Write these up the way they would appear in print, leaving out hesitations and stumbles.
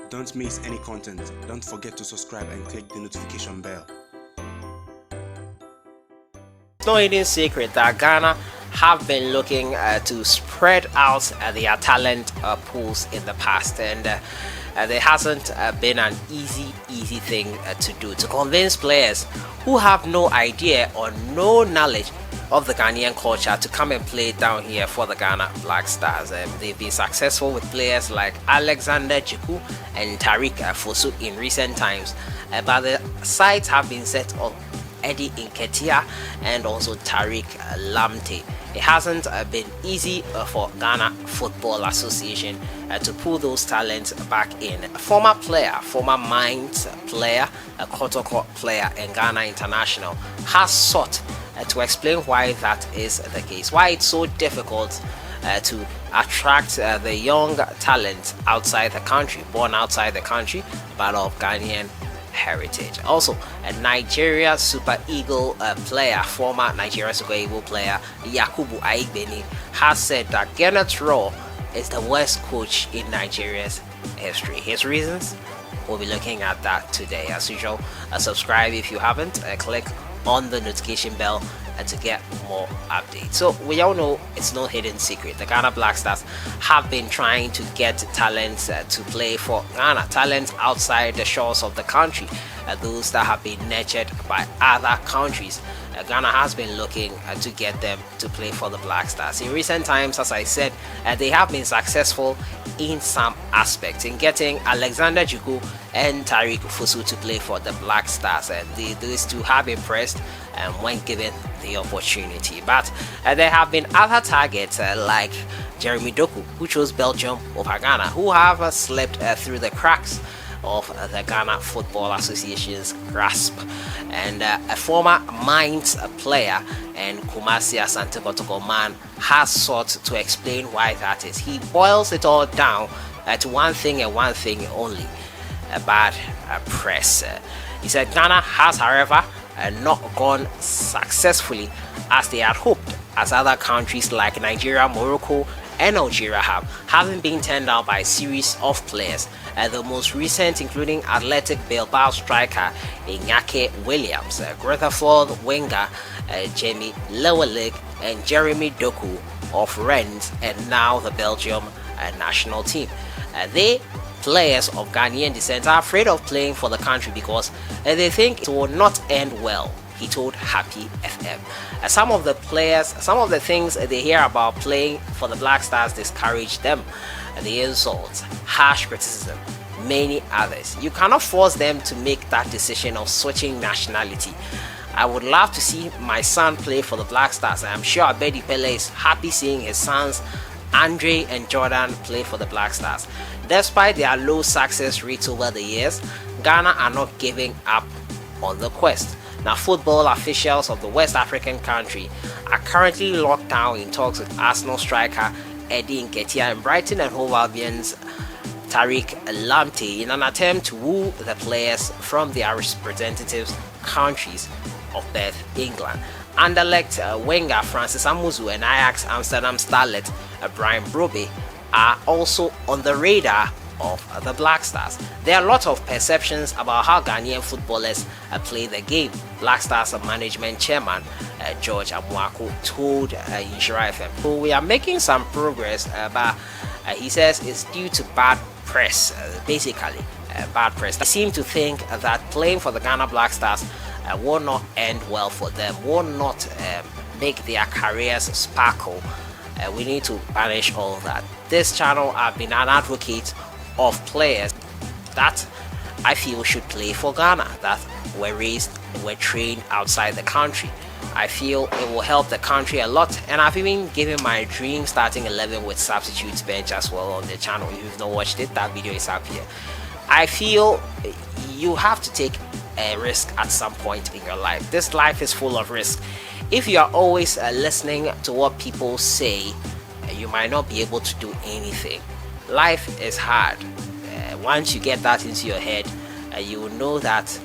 Don't miss any content. Don't forget to subscribe and click the notification bell. No hidden secret that Ghana have been looking to spread out their talent pools in the past, and there hasn't been an easy thing to do, to convince players who have no idea or no knowledge of the Ghanaian culture to come and play down here for the Ghana Black Stars. They've been successful with players like Alexander Jiku and Tariq Fosu in recent times, but the sights have been set on Eddie Nketiah and also Tariq Lamptey. It hasn't been easy for Ghana Football Association to pull those talents back in. A former Mainz player, a Kotoko player and Ghana International has sought to explain why that is the case, why it's so difficult to attract the young talent outside the country, born outside the country, but of Ghanaian heritage. Also, a Nigeria Super Eagle player, former Nigeria Super Eagle player YAKUBU has said that Gernart Rohr is the worst coach in Nigeria's history. His reasons? We'll be looking at that today. As usual, subscribe if you haven't, click on the notification bell to get more updates. So we all know it's no hidden secret. The Ghana Black Stars have been trying to get talents to play for Ghana, talents outside the shores of the country, those that have been nurtured by other countries. Ghana has been looking to get them to play for the Black Stars. In recent times, as I said, they have been successful in some aspects in getting Alexander Jiku and Tariq Fosu to play for the Black Stars, and these two have impressed when given the opportunity. But there have been other targets like Jeremy Doku, who chose Belgium over Ghana, who have slipped through the cracks of the Ghana Football Association's grasp. And a former Mainz player and Kumasi Asante Kotoko man has sought to explain why that is. He boils it all down to one thing and one thing only: bad press. He said Ghana has, however, not gone successfully as they had hoped, as other countries like Nigeria, Morocco and Algeria having been turned down by a series of players, the most recent including Athletic Bilbao striker Iñaki Williams, Rutherford winger Jamie Lewelig and Jeremy Doku of Rennes, and now the Belgium national team. They players of Ghanaian descent are afraid of playing for the country because they think it will not end well, he told Happy FM. Some of the players, some of the things they hear about playing for the Black Stars discourage them. The insults, harsh criticism, many others. You cannot force them to make that decision of switching nationality. I would love to see my son play for the Black Stars. I am sure Abedi Pele is happy seeing his sons Andre and Jordan play for the Black Stars. Despite their low success rates over the years, Ghana are not giving up on the quest. Now, football officials of the West African country are currently locked down in talks with Arsenal striker Eddie Nketiah and Brighton and Hove Albion's Tariq Lamptey in an attempt to woo the players from their representatives' countries of birth, England. Anderlecht winger Francis Amuzu and Ajax Amsterdam starlet Brian Brobbey are also on the radar of the Black Stars. There are a lot of perceptions about how Ghanaian footballers play the game. Black Stars management chairman George Amuako told Inshira FM, so we are making some progress, but he says it's due to bad press, basically bad press. They seem to think that playing for the Ghana Black Stars will not end well for them, will not make their careers sparkle. We need to banish all that. This channel, I've been an advocate of players that I feel should play for Ghana, that were raised, were trained outside the country. I feel it will help the country a lot, and I've even given my dream starting 11 with substitutes bench as well on the channel. If you've not watched it, that video is up here. I feel you have to take a risk at some point in your life. This life is full of risk. If you are always listening to what people say, you might not be able to do anything. Life is hard. Once you get that into your head, you will know that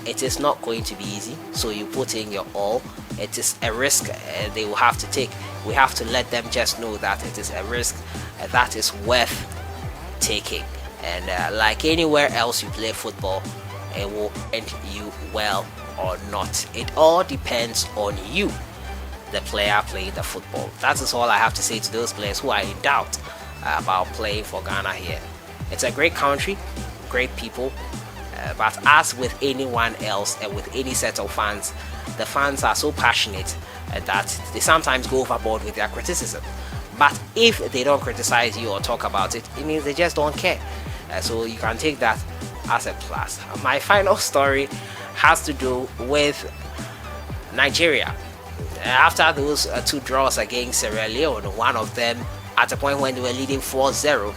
it is not going to be easy, so you put in your all. It is a risk they will have to take. We have to let them just know that it is a risk that is worth taking. And like anywhere else you play football, it will end you well or not. It all depends on you, the player playing the football. That is all I have to say to those players who are in doubt about playing for Ghana here. It's a great country, great people, but as with anyone else and with any set of fans, the fans are so passionate that they sometimes go overboard with their criticism. But if they don't criticize you or talk about it, it means they just don't care. So you can take that as a plus. My final story has to do with Nigeria. After those two draws against Sierra Leone, one of them at a point when they were leading 4-0,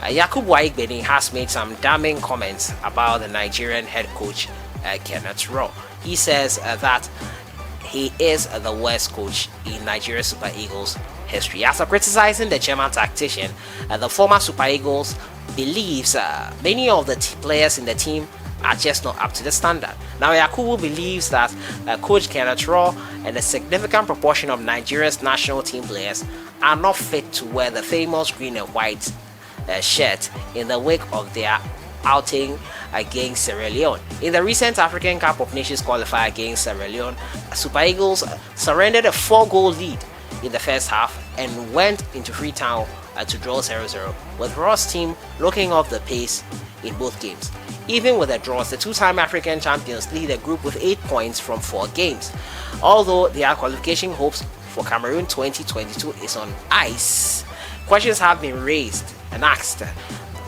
YAKUBU Aigbeni has made some damning comments about the Nigerian head coach Gernart Rohr. He says that he is the worst coach in Nigeria Super Eagles history. After criticizing the German tactician, the former Super Eagles believes many of the players in the team are just not up to the standard. Now, YAKUBU believes that Coach Gernart Rohr and a significant proportion of Nigeria's national team players are not fit to wear the famous green and white shirt in the wake of their outing against Sierra Leone. In the recent African Cup of Nations qualifier against Sierra Leone, Super Eagles surrendered a 4-goal lead in the first half and went into Freetown to draw 0-0, with Rohr's team looking off the pace in both games. Even with the draws, the two-time African champions lead the group with 8 points from 4 games. Although their qualification hopes for Cameroon 2022 is on ice, questions have been raised and asked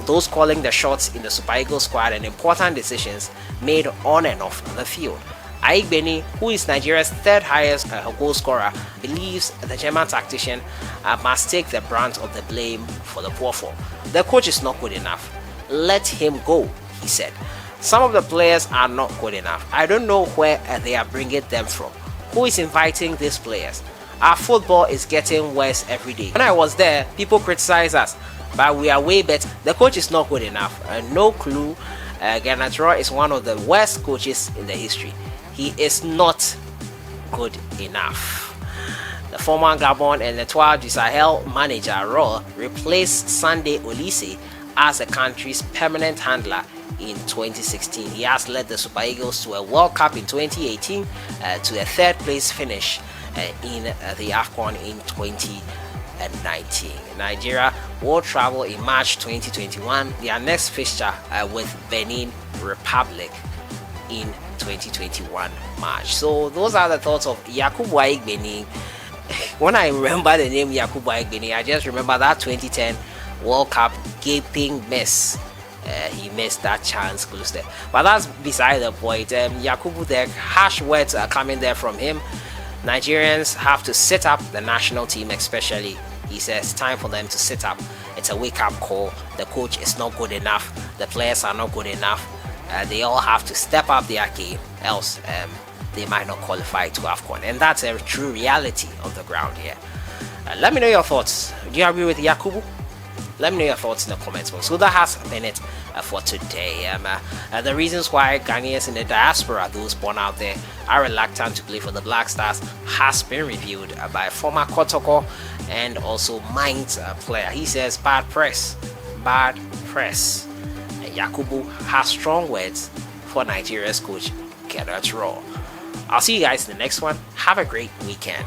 those calling the shots in the Super Eagles squad and important decisions made on and off the field. Aigbeni, who is Nigeria's third highest goal scorer, believes the German tactician must take the brunt of the blame for the poor form. The coach is not good enough. Let him go, he said. Some of the players are not good enough. I don't know where they are bringing them from. Who is inviting these players? Our football is getting worse every day. When I was there, people criticized us, but we are way better. The coach is not good enough. No clue. Gernart Rohr is one of the worst coaches in the history. He is not good enough. The former Gabon and Etoile du Sahel manager Rohr replaced Sunday Olise as the country's permanent handler in 2016. He has led the Super Eagles to a World Cup in 2018, to a third place finish in the AFCON in 2019. Nigeria will travel in March 2021. Their next fixture with Benin Republic in 2021 March. So those are the thoughts of YAKUBU Aigbeni. When I remember the name YAKUBU Aigbeni, I just remember that 2010 World Cup gaping miss. He missed that chance close there. But that's beside the point. YAKUBU, the harsh words are coming there from him. Nigerians have to sit up, the national team especially. He says time for them to sit up. It's a wake-up call. The coach is not good enough. The players are not good enough. They all have to step up their game, else they might not qualify to AFCON. And that's a true reality of the ground here. Let me know your thoughts. Do you agree with YAKUBU? Let me know your thoughts in the comments box. So that has been it for today. The reasons why Ghanaians in the diaspora, those born out there, are reluctant to play for the Black Stars has been reviewed by former Kotoko and also Mainz player. He says bad press. YAKUBU has strong words for Nigeria's coach Gernart Rohr. I'll see you guys in the next one. Have a great weekend.